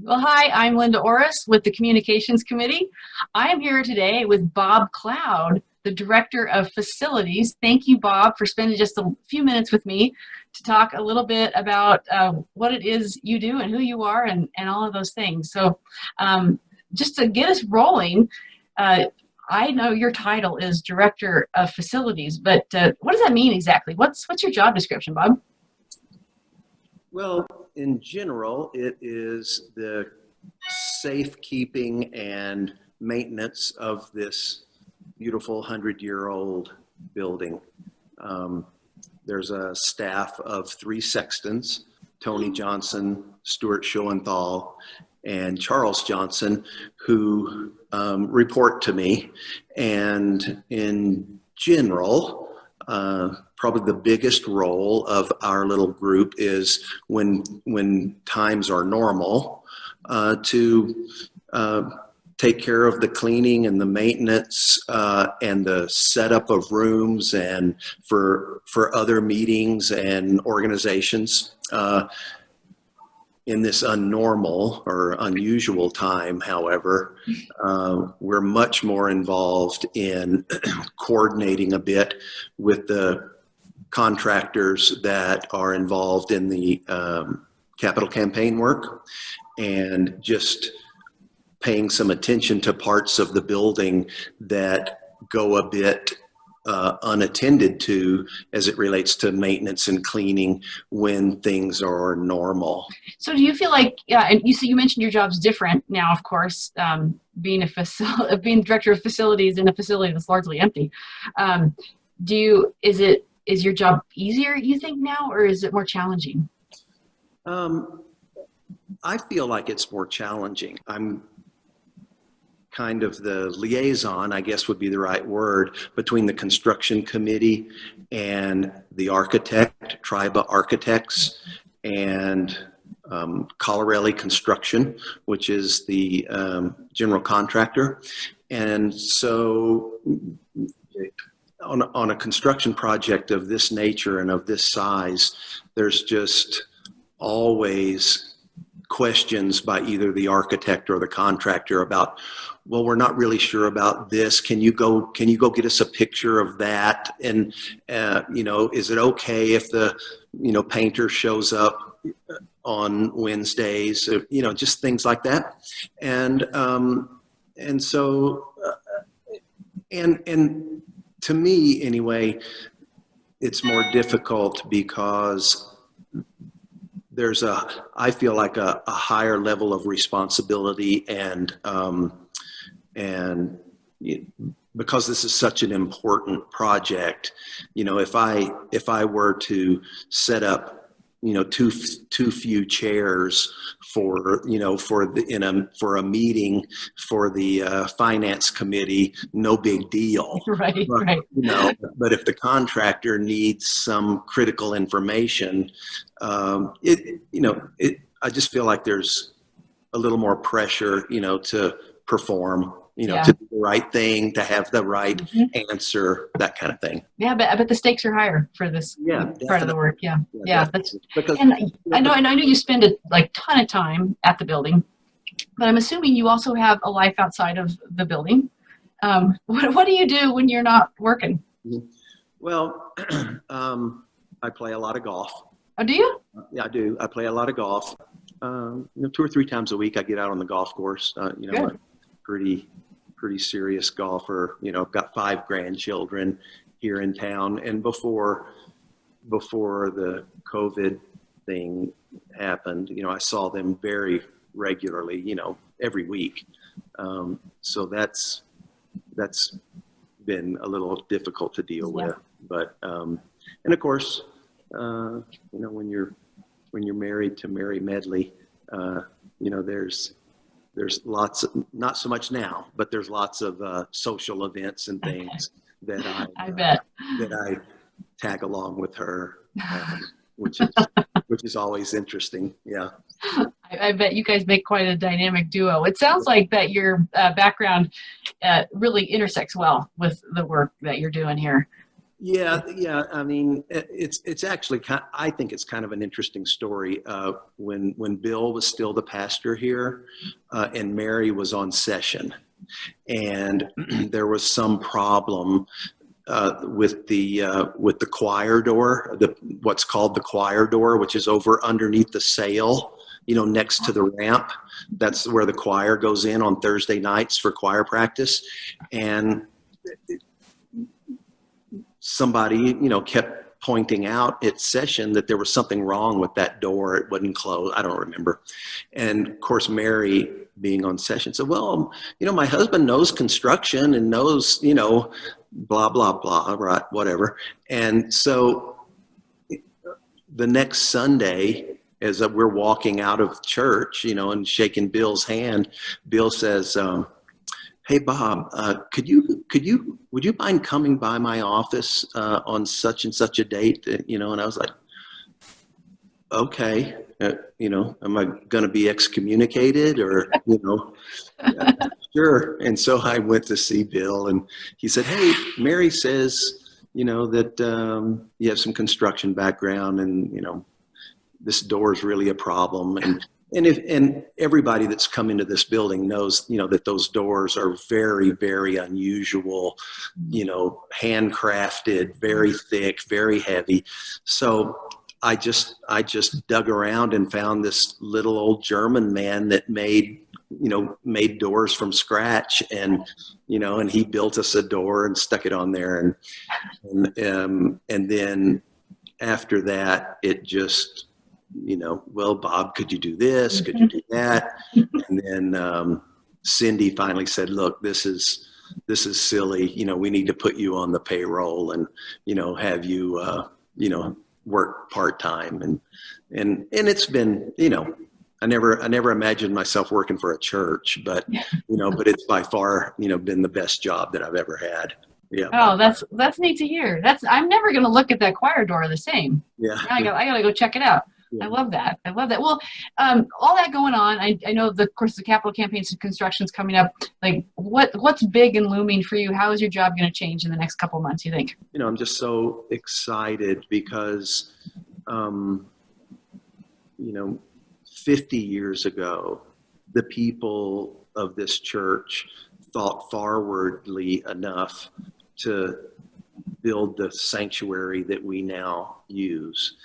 Well, hi, I'm Linda Orris with the Communications Committee. I am here today with Bob Cloud, the Director of Facilities. Thank you, Bob, for spending just a few minutes with me to talk a little bit about what it is you do and who you are and all of those things. So just to get us rolling, I know your title is Director of Facilities, but what does that mean exactly? What's your job description, Bob? Well, in general, it is the safekeeping and maintenance of this beautiful 100-year-old building. There's a staff of 3 sextons, Tony Johnson, Stuart Schoenthal, and Charles Johnson, who report to me. And in general, probably the biggest role of our little group is when times are normal, to take care of the cleaning and the maintenance and the setup of rooms and for other meetings and organizations. In this unnormal or unusual time, however, we're much more involved in coordinating a bit with the contractors that are involved in the capital campaign work, and just paying some attention to parts of the building that go a bit unattended to as it relates to maintenance and cleaning when things are normal. So do you feel like, and you mentioned your job's different now, of course, being being director of facilities in a facility that's largely empty. Is your job easier, you think, now, or is it more challenging? I feel like it's more challenging. I'm kind of the liaison, I guess would be the right word, between the construction committee and the architect, Triba Architects, and Colorelli Construction, which is the general contractor. And so on a construction project of this nature and of this size, there's just always questions by either the architect or the contractor about, well, we're not really sure about this. Can you go get us a picture of that? And, is it okay if the, painter shows up on Wednesdays, just things like that. And so to me anyway, it's more difficult because there's I feel like a higher level of responsibility and because this is such an important project, if I were to set up, too few chairs for a meeting for the finance committee, no big deal. Right, but, right. But if the contractor needs some critical information, I just feel like there's a little more pressure, to perform, to do the right thing, to have the right answer, that kind of thing. Yeah, but I bet the stakes are higher for this part of the work. Yeah. That's because, and I know you spend a ton of time at the building, but I'm assuming you also have a life outside of the building. What do you do when you're not working? Well, I play a lot of golf. Oh, do you? Yeah, I do. I play a lot of golf. 2 or 3 times a week I get out on the golf course. I'm a pretty serious golfer. I've got 5 grandchildren here in town. And before the COVID thing happened, I saw them very regularly, every week. So that's been a little difficult to deal with. But, and of course, when you're married to Mary Medley, there's lots of, not so much now, but there's lots of social events and things that I tag along with her, which is always interesting. Yeah. I bet you guys make quite a dynamic duo. It sounds like that your background really intersects well with the work that you're doing here. Yeah. I mean, it's actually I think it's kind of an interesting story. When Bill was still the pastor here, and Mary was on session, and there was some problem with the choir door, what's called the choir door, which is over underneath the sail, next to the ramp. That's where the choir goes in on Thursday nights for choir practice, and somebody, kept pointing out at session that there was something wrong with that door. It wouldn't close. I don't remember. And of course, Mary, being on session, said, well, my husband knows construction and knows, blah, blah, blah, right, whatever. And so the next Sunday, as we're walking out of church, and shaking Bill's hand, Bill says, hey, Bob, would you mind coming by my office on such and such a date? And I was like, okay, am I going to be excommunicated or, sure. And so I went to see Bill, and he said, hey, Mary says, that you have some construction background, and, this door is really a problem. And everybody that's come into this building knows, that those doors are very, very unusual, handcrafted, very thick, very heavy. So I just dug around and found this little old German man that made doors from scratch, and he built us a door and stuck it on there, and then after that it just, well, Bob, could you do this? Could you do that? And then Cindy finally said, look, this is silly. We need to put you on the payroll and, have you, work part-time. And it's been, I never imagined myself working for a church, but, but it's by far, been the best job that I've ever had. Yeah. Oh, that's neat to hear. I'm never going to look at that choir door the same. Yeah. I gotta go check it out. Yeah. I love that. Well, all that going on. I know, of course, the capital campaigns and construction's coming up. Like, what's big and looming for you? How is your job going to change in the next couple of months, you think? I'm just so excited because, 50 years ago, the people of this church thought forwardly enough to build the sanctuary that we now use.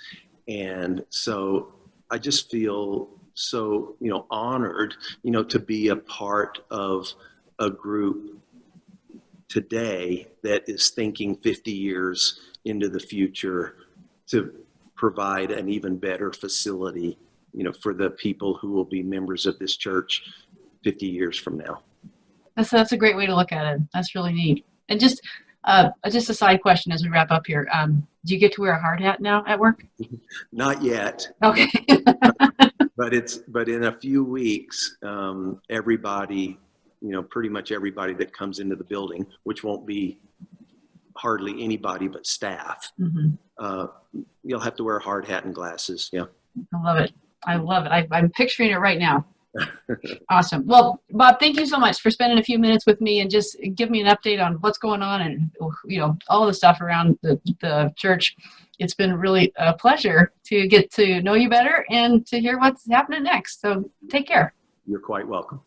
And so I just feel so, honored, to be a part of a group today that is thinking 50 years into the future to provide an even better facility, for the people who will be members of this church 50 years from now. That's a great way to look at it. That's really neat. And just a side question as we wrap up here. Do you get to wear a hard hat now at work? Not yet. Okay. But in a few weeks, everybody, pretty much everybody that comes into the building, which won't be hardly anybody but staff, you'll have to wear a hard hat and glasses. Yeah. I love it. I'm picturing it right now. Awesome. Well, Bob, thank you so much for spending a few minutes with me and just give me an update on what's going on and, all the stuff around the church. It's been really a pleasure to get to know you better and to hear what's happening next. So take care. You're quite welcome.